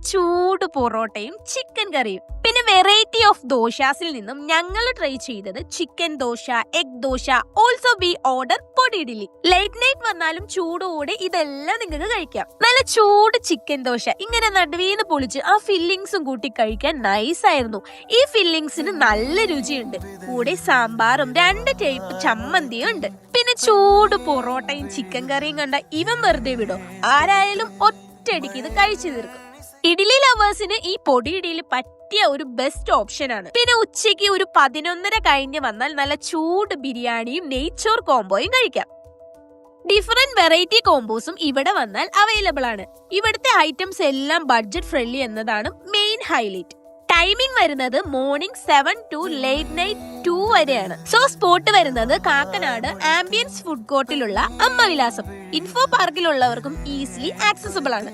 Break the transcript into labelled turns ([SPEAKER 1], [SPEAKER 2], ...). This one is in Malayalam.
[SPEAKER 1] ചൂട് പൊറോട്ടയും ചിക്കൻ കറിയും. പിന്നെ വെറൈറ്റി ഓഫ് ദോശാസിൽ നിന്നും ഞങ്ങൾ ട്രൈ ചെയ്തത് chicken dosa, egg dosa. Also we order പൊടി ഇഡ്ഡലി. ലേറ്റ് നൈറ്റ് വന്നാലും ചൂടോടെ ഇതെല്ലാം നിങ്ങൾക്ക് കഴിക്കാം. നല്ല ചൂട് ചിക്കൻ ദോശ ഇങ്ങനെ നടുവീന്ന് പൊളിച്ച് ആ ഫില്ലിങ്സും കൂട്ടി കഴിക്കാൻ നൈസ് ആയിരുന്നു. ഈ ഫില്ലിങ്സിന് നല്ല രുചിയുണ്ട്. കൂടെ സാമ്പാറും 2 ടൈപ്പ് ചമ്മന്തിയും ഉണ്ട്. പിന്നെ ചൂട് പൊറോട്ടയും ചിക്കൻ കറിയും കണ്ട ഇവൻ വെറുതെ വിടോ? ആരായാലും ഒറ്റയടിക്ക് ഇത് കഴിച്ചു തീർക്കും. ഇഡ്ഡലി ലവേഴ്സിന് ഈ പൊടി ഇഡ്ഡലി പറ്റിയ ഒരു ബെസ്റ്റ് ഓപ്ഷൻ ആണ്. പിന്നെ ഉച്ചയ്ക്ക് ഒരു 11:30 കഴിഞ്ഞ് വന്നാൽ നല്ല ചൂട് ബിരിയാണിയും നെയ്ച്ചോർ കോംബോയും കഴിക്കാം. ഡിഫറെന്റ് വെറൈറ്റി കോംബോസും ഇവിടെ വന്നാൽ അവൈലബിൾ ആണ്. ഇവിടുത്തെ ഐറ്റംസ് എല്ലാം ബഡ്ജറ്റ് ഫ്രണ്ട്ലി എന്നതാണ് മെയിൻ ഹൈലൈറ്റ്. ടൈമിംഗ് വരുന്നത് മോർണിംഗ് 7 to ലേറ്റ് നൈറ്റ് 2 വരെയാണ്. സോ സ്പോട്ട് വരുന്നത് കാക്കനാട് ആംബിയൻസ് ഫുഡ് കോർട്ടിലുള്ള അമ്മ വിലാസം. ഇൻഫോ പാർക്കിലുള്ളവർക്കും ഈസിലി ആക്സസിബിൾ ആണ്.